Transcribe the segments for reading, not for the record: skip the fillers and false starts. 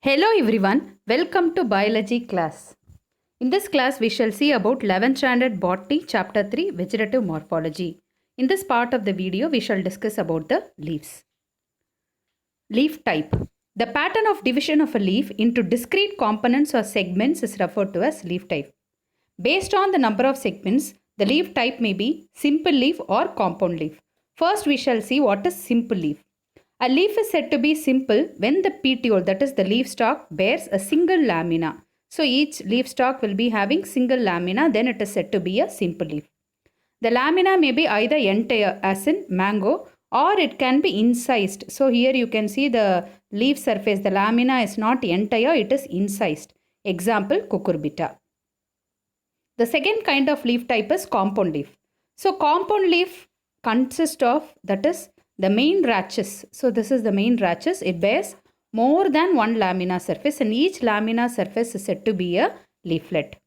Hello everyone, welcome to biology class. In this class we shall see about 11th standard botany chapter 3 vegetative morphology. In this part of the video we shall discuss about the leaves. Leaf type. The pattern of division of a leaf into discrete components or segments is referred to as leaf type. Based on the number of segments, the leaf type may be simple leaf or compound leaf. First we shall see what is simple leaf. A leaf is said to be simple when the petiole, that is the leaf stalk, bears a single lamina. So each leaf stalk will be having single lamina, then it is said to be a simple leaf. The lamina may be either entire as in mango or it can be incised. So here you can see the leaf surface, the lamina is not entire, it is incised. Example, cucurbita. The second kind of leaf type is compound leaf. So compound leaf consists of, that is the main rachis. So this is the main rachis. It bears more than one lamina surface and each lamina surface is said to be a leaflet.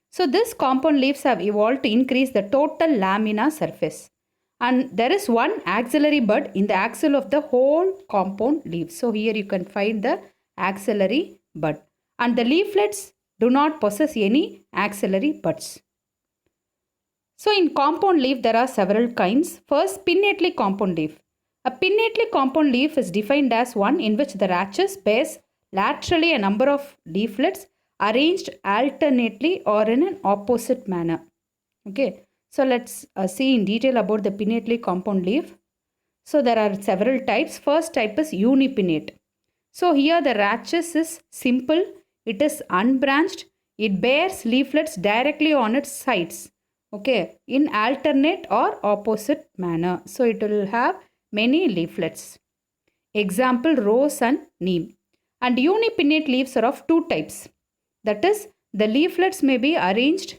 So this compound leaves have evolved to increase the total lamina surface. And there is one axillary bud in the axil of the whole compound leaf. So here you can find the axillary bud. And the leaflets do not possess any axillary buds. So in compound leaf there are several kinds. First, pinnately compound leaf. A pinnately compound leaf is defined as one in which the rachis bears laterally a number of leaflets arranged alternately or in an opposite manner. Okay, so let's see in detail about the pinnately compound leaf. So there are several types. First type is unipinnate. So here the rachis is simple, it is unbranched, it bears leaflets directly on its sides. Okay, in alternate or opposite manner. So it will have many leaflets. Example, rose and neem. And unipinnate leaves are of two types. That is, the leaflets may be arranged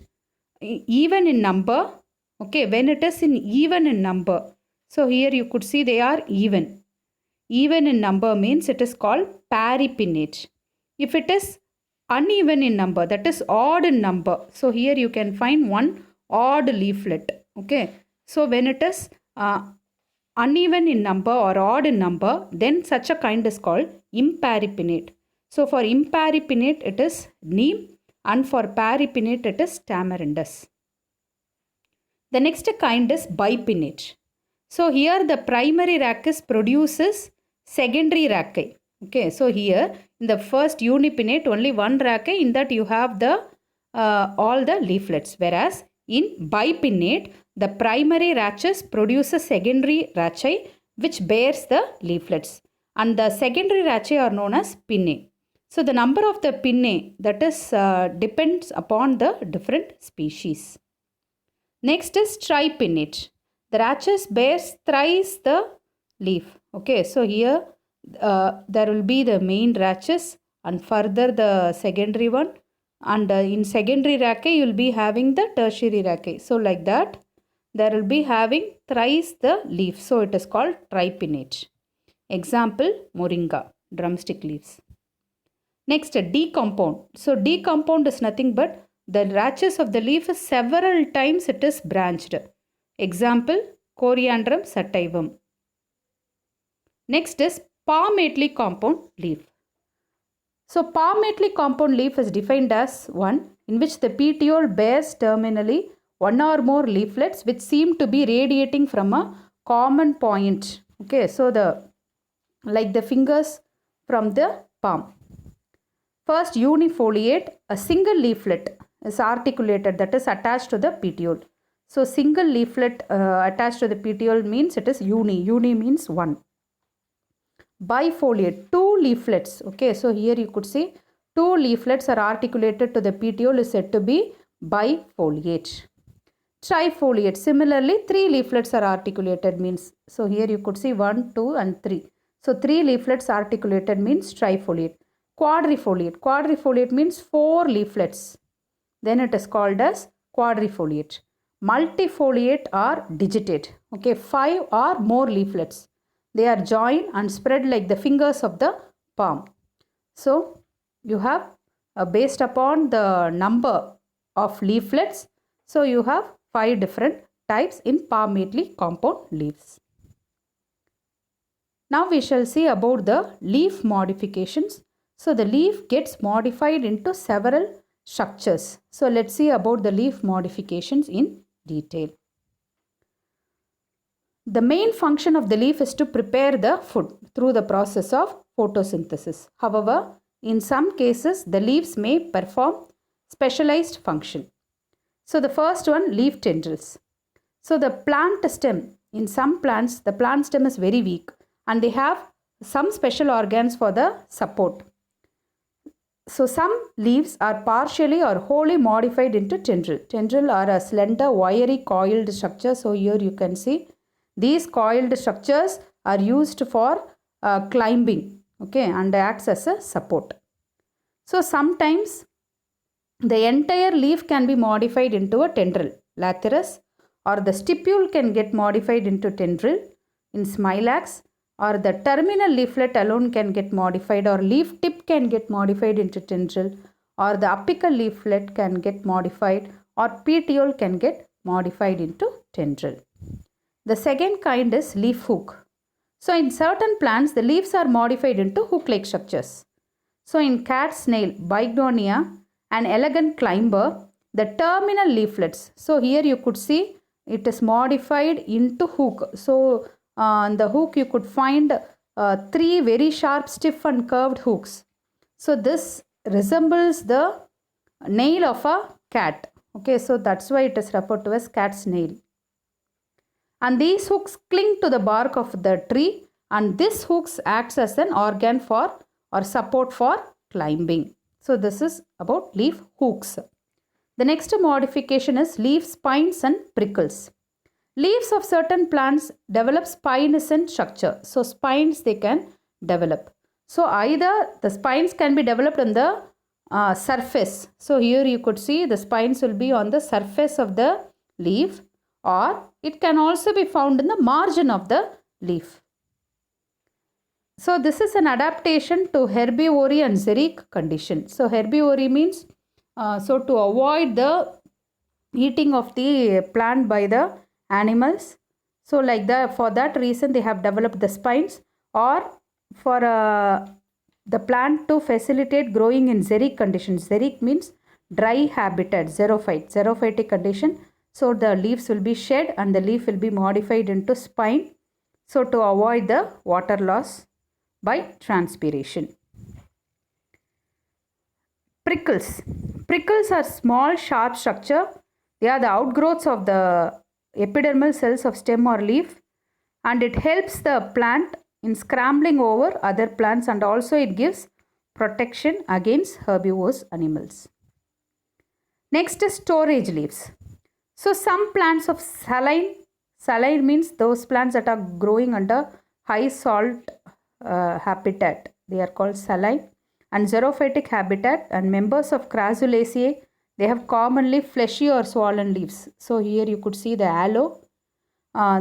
even in number. Okay, when it is in even in number. So here you could see they are even. Even in number means it is called peripinnate. If it is uneven in number, that is odd in number. So here you can find one odd leaflet. Okay, so when it is uneven in number or odd in number, then such a kind is called imparipinnate. So for imparipinnate it is neem and for peripinnate it is tamarindus. The next kind is bipinnate. So here the primary rachis produces secondary rachis. Okay, so here in the first unipinnate only one rachis, in that you have the all the leaflets, whereas in bipinnate the primary rachis produces secondary rachis which bears the leaflets, and the secondary rachis are known as pinnae. So the number of the pinnae, that is depends upon the different species. Next is tripinnate. The rachis bears thrice the leaf. Okay, so here there will be the main rachis and further the secondary one, and in secondary rachis you will be having the tertiary rachis. So like that there will be having thrice the leaf. So it is called tripinnate. Example, moringa, drumstick leaves. Next, decompound. So decompound is nothing but the rachis of the leaf is several times it is branched. Example, Coriandrum sativum. Next is palmately compound leaf. So palmately compound leaf is defined as one in which the petiole bears terminally one or more leaflets which seem to be radiating from a common point. Okay, so the like the fingers from the palm. First, unifoliate, a single leaflet is articulated, that is attached to the petiole. So single leaflet attached to the petiole means it is uni. Uni means one. Bifoliate, two leaflets. Okay, so here you could see two leaflets are articulated to the petiole is said to be bifoliate. Trifoliate, similarly three leaflets are articulated means, so here you could see 1, 2 and 3. So three leaflets articulated means trifoliate. Quadrifoliate, quadrifoliate means four leaflets, then it is called as quadrifoliate. Multifoliate are digitate. Okay, 5 or more leaflets. They are joined and spread like the fingers of the palm. So you have based upon the number of leaflets, so you have 5 different types in palmately compound leaves. Now we shall see about the leaf modifications. So the leaf gets modified into several structures. So let's see about the leaf modifications in detail. The main function of the leaf is to prepare the food through the process of photosynthesis. However, in some cases, the leaves may perform specialized function. So the first one, leaf tendrils. So the plant stem, in some plants, the plant stem is very weak and they have some special organs for the support. So some leaves are partially or wholly modified into tendril. Tendril are a slender, wiry, coiled structure. So here you can see these coiled structures are used for climbing, okay, and acts as a support. So sometimes the entire leaf can be modified into a tendril, lathyrus, or the stipule can get modified into tendril in smilax, or the terminal leaflet alone can get modified, or leaf tip can get modified into tendril, or the apical leaflet can get modified, or petiole can get modified into tendril. The second kind is leaf hook. So in certain plants, the leaves are modified into hook-like structures. So in cat snail, Bignonia, an elegant climber, the terminal leaflets. So here you could see it is modified into hook. So on the hook you could find 3 very sharp, stiff and curved hooks. So this resembles the nail of a cat. Okay, so that's why it is referred to as cat's nail. And these hooks cling to the bark of the tree, and this hooks acts as an organ for or support for climbing. So this is about leaf hooks. The next modification is leaf spines and prickles. Leaves of certain plants develop spinescent structure. So spines they can develop. So either the spines can be developed on the surface. So here you could see the spines will be on the surface of the leaf, or it can also be found in the margin of the leaf. So this is an adaptation to herbivory and xeric condition. So herbivory means to avoid the eating of the plant by the animals. So like that, for that reason they have developed the spines, or for the plant to facilitate growing in xeric conditions. Xeric means dry habitat, xerophytic condition. So the leaves will be shed and the leaf will be modified into spine. So to avoid the water loss by transpiration. Prickles. Prickles are small sharp structure. They are the outgrowths of the epidermal cells of stem or leaf, and it helps the plant in scrambling over other plants, and also it gives protection against herbivorous animals. Next is storage leaves. So some plants of saline means those plants that are growing under high salt habitat, they are called saline, and xerophytic habitat, and members of Crassulaceae, they have commonly fleshy or swollen leaves. So here you could see the aloe.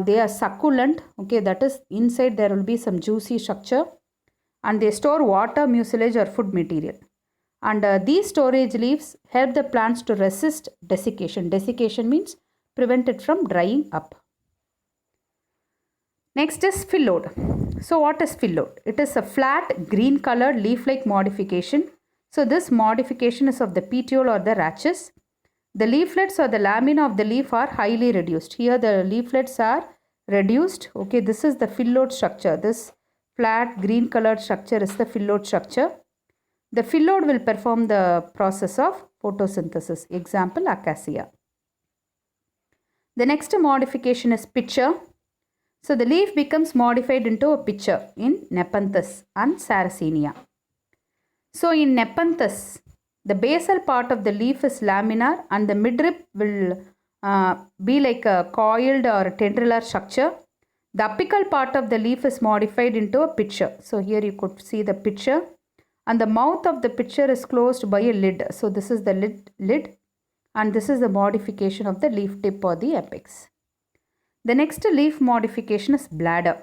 They are succulent. Okay, that is inside there will be some juicy structure, and they store water, mucilage or food material. And these storage leaves help the plants to resist desiccation. Desiccation means prevent it from drying up. Next is phyllodes. So what is phyllodes? It is a flat green colored leaf-like modification. So this modification is of the petiole or the rachis. The leaflets or the lamina of the leaf are highly reduced. Here the leaflets are reduced. Okay, this is the phyllodes structure. This flat green colored structure is the phyllodes structure. The phyllodes will perform the process of photosynthesis. Example, acacia. The next modification is pitcher. So the leaf becomes modified into a pitcher in Nepenthes and Sarracenia. So in Nepenthes, the basal part of the leaf is laminar and the midrib will be like a coiled or tendrilar structure. The apical part of the leaf is modified into a pitcher. So here you could see the pitcher, and the mouth of the pitcher is closed by a lid. So this is the lid, and this is the modification of the leaf tip or the apex. The next leaf modification is bladder.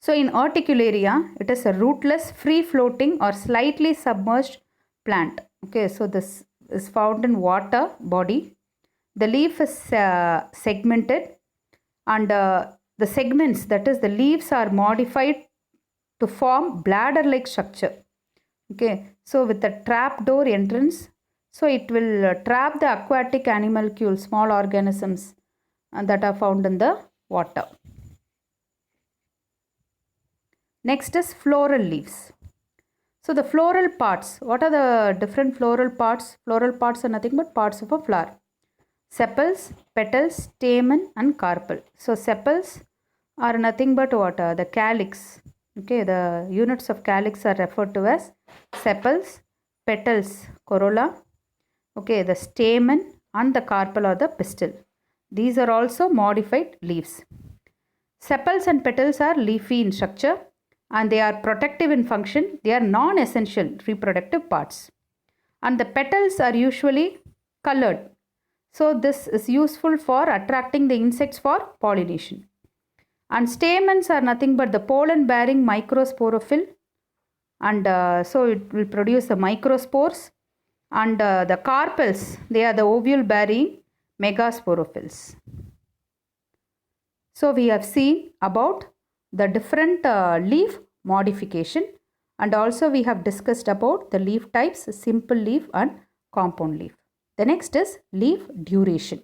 So in Urticularia, it is a rootless, free-floating or slightly submerged plant. Okay, so this is found in water body. The leaf is segmented, and the segments, that is the leaves, are modified to form bladder-like structure. Okay, so with the trap door entrance, so it will trap the aquatic animalcules, small organisms that are found in the water. Next is floral leaves. So the floral parts, what are the different floral parts? Floral parts are nothing but parts of a flower. Sepals, petals, stamen and carpel. So sepals are nothing but what? The calyx. Okay, the units of calyx are referred to as sepals, petals, corolla. Okay, the stamen and the carpel or the pistil. These are also modified leaves. Sepals and petals are leafy in structure and they are protective in function. They are non-essential reproductive parts. And the petals are usually colored. So this is useful for attracting the insects for pollination. And stamens are nothing but the pollen bearing microsporophyll, and so it will produce the microspores. And the carpels, they are the ovule bearing megasporophylls. So we have seen about the different leaf modification, and also we have discussed about the leaf types, simple leaf and compound leaf. The next is leaf duration.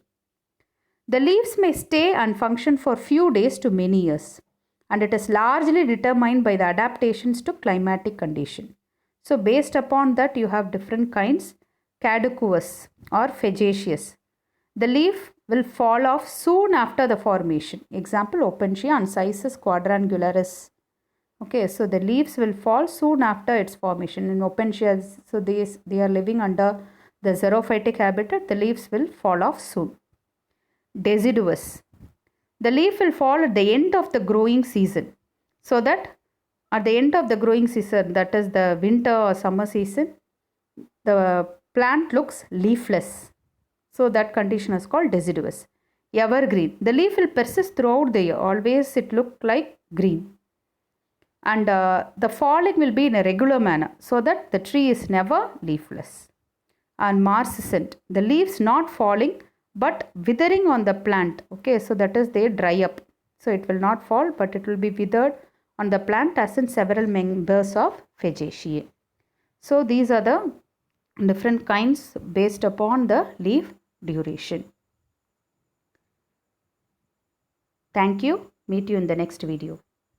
The leaves may stay and function for few days to many years, and it is largely determined by the adaptations to climatic condition. So based upon that you have different kinds, caducous or fagaceous. The leaf will fall off soon after the formation. Example, Opuntia Ancissus quadrangularis. Okay, so the leaves will fall soon after its formation. In Opuntia, so they are living under the xerophytic habitat. The leaves will fall off soon. Deciduous. The leaf will fall at the end of the growing season. So that at the end of the growing season, that is the winter or summer season, the plant looks leafless. So that condition is called deciduous. Evergreen. The leaf will persist throughout the year. Always it look like green. And the falling will be in a regular manner so that the tree is never leafless. And marcescent. The leaves not falling but withering on the plant. Okay, so that is they dry up. So it will not fall but it will be withered on the plant as in several members of Fagaceae. So these are the different kinds based upon the leaf duration. Thank you. Meet you in the next video.